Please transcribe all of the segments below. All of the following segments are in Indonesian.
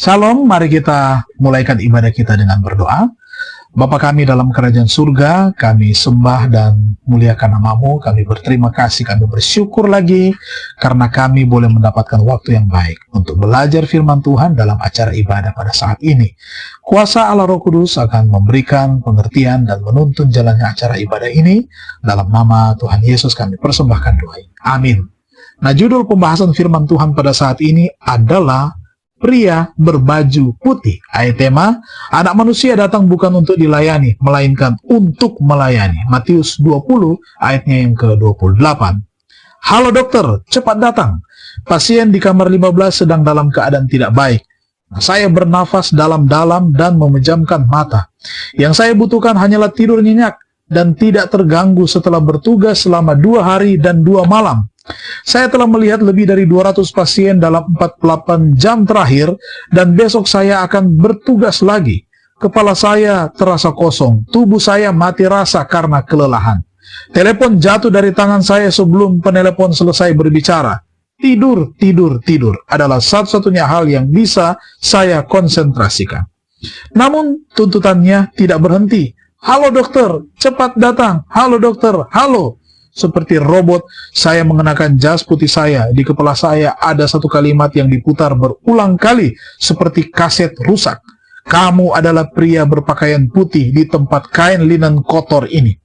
Shalom, mari kita mulaikan ibadah kita dengan berdoa. Bapa kami dalam kerajaan surga, kami sembah dan muliakan nama-Mu, kami berterima kasih, kami bersyukur lagi karena kami boleh mendapatkan waktu yang baik untuk belajar firman Tuhan dalam acara ibadah pada saat ini. Kuasa Allah Roh Kudus akan memberikan pengertian dan menuntun jalannya acara ibadah ini. Dalam nama Tuhan Yesus kami persembahkan doa. Amin. Nah, judul pembahasan firman Tuhan pada saat ini adalah pria berbaju putih. Ayat tema, anak manusia datang bukan untuk dilayani, melainkan untuk melayani. Matius 20, ayatnya yang ke-28. Halo dokter, cepat datang. Pasien di kamar 15 sedang dalam keadaan tidak baik. Saya bernafas dalam-dalam dan memejamkan mata. Yang saya butuhkan hanyalah tidur nyenyak dan tidak terganggu setelah bertugas selama 2 hari dan 2 malam. Saya telah melihat lebih dari 200 pasien dalam 48 jam terakhir dan besok saya akan bertugas lagi. Kepala saya terasa kosong, tubuh saya mati rasa karena kelelahan. Telepon jatuh dari tangan saya sebelum penelepon selesai berbicara. Tidur adalah satu-satunya hal yang bisa saya konsentrasikan. Namun tuntutannya tidak berhenti. Halo dokter, cepat datang. Halo dokter, halo. Seperti robot, saya mengenakan jas putih saya. Di kepala saya ada satu kalimat yang diputar berulang kali seperti kaset rusak. Kamu adalah pria berpakaian putih di tempat kain linen kotor ini.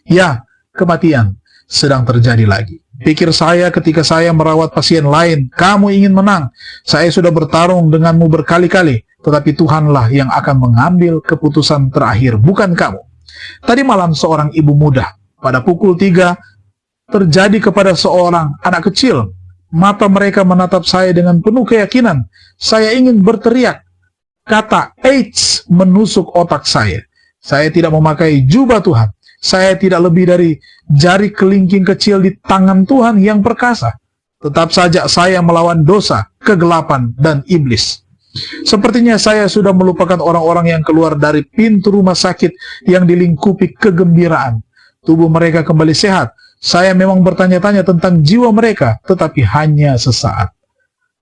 Ya, kematian sedang terjadi lagi. Pikir saya ketika saya merawat pasien lain, kamu ingin menang. Saya sudah bertarung denganmu berkali-kali, tetapi Tuhanlah yang akan mengambil keputusan terakhir, bukan kamu. Tadi malam seorang ibu muda, pada pukul 3, terjadi kepada seorang anak kecil. Mata mereka menatap saya dengan penuh keyakinan. Saya ingin berteriak. Kata AIDS menusuk otak saya. Saya tidak memakai jubah Tuhan. Saya tidak lebih dari jari kelingking kecil di tangan Tuhan yang perkasa. Tetap saja saya melawan dosa, kegelapan, dan iblis. Sepertinya saya sudah melupakan orang-orang yang keluar dari pintu rumah sakit yang dilingkupi kegembiraan. Tubuh mereka kembali sehat. Saya memang bertanya-tanya tentang jiwa mereka, tetapi hanya sesaat.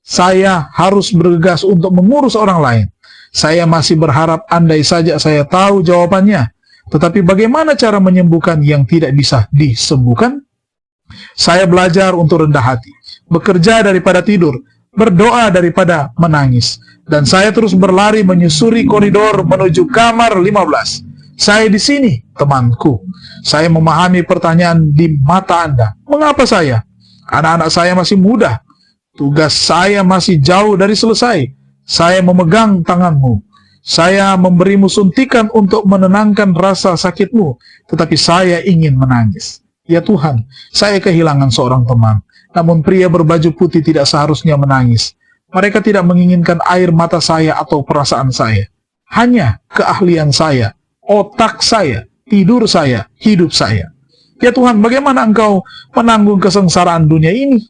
Saya harus bergegas untuk mengurus orang lain. Saya masih berharap andai saja saya tahu jawabannya. Tetapi bagaimana cara menyembuhkan yang tidak bisa disembuhkan? Saya belajar untuk rendah hati, bekerja daripada tidur, berdoa daripada menangis. Dan saya terus berlari menyusuri koridor menuju kamar 15. Saya di sini, temanku. Saya memahami pertanyaan di mata Anda. Mengapa saya? Anak-anak saya masih muda. Tugas saya masih jauh dari selesai. Saya memegang tanganmu. Saya memberimu suntikan untuk menenangkan rasa sakitmu. Tetapi saya ingin menangis. Ya Tuhan, saya kehilangan seorang teman. Namun pria berbaju putih tidak seharusnya menangis. Mereka tidak menginginkan air mata saya atau perasaan saya. Hanya keahlian saya, otak saya, tidur saya, hidup saya. Ya Tuhan, bagaimana Engkau menanggung kesengsaraan dunia ini?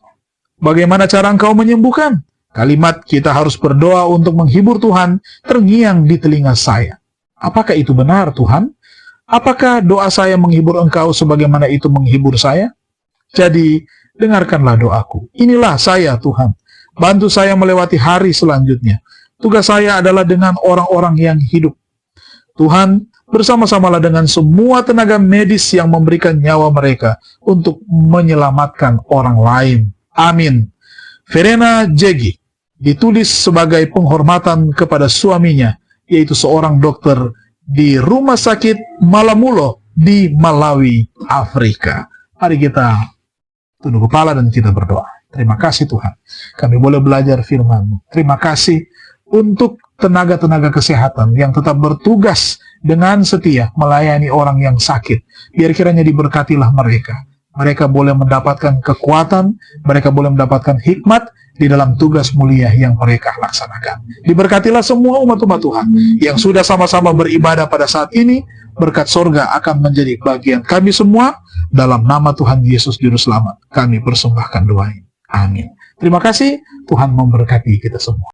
Bagaimana cara Engkau menyembuhkan? Kalimat kita harus berdoa untuk menghibur Tuhan terngiang di telinga saya. Apakah itu benar Tuhan? Apakah doa saya menghibur Engkau sebagaimana itu menghibur saya? Jadi, dengarkanlah doaku. Inilah saya Tuhan. Bantu saya melewati hari selanjutnya. Tugas saya adalah dengan orang-orang yang hidup. Tuhan, bersama-samalah dengan semua tenaga medis yang memberikan nyawa mereka untuk menyelamatkan orang lain. Amin. Verena Jegi ditulis sebagai penghormatan kepada suaminya, yaitu seorang dokter di rumah sakit Malamulo di Malawi, Afrika. Mari kita tunduk kepala dan kita berdoa. Terima kasih Tuhan, kami boleh belajar firman-Mu. Terima kasih untuk tenaga-tenaga kesehatan yang tetap bertugas dengan setia melayani orang yang sakit. Biar kiranya diberkatilah mereka. Mereka boleh mendapatkan kekuatan, mereka boleh mendapatkan hikmat di dalam tugas mulia yang mereka laksanakan. Diberkatilah semua umat-umat Tuhan yang sudah sama-sama beribadah pada saat ini. Berkat sorga akan menjadi bagian kami semua. Dalam nama Tuhan Yesus Juru Selamat, kami persembahkan doa ini. Amin. Terima kasih, Tuhan memberkati kita semua.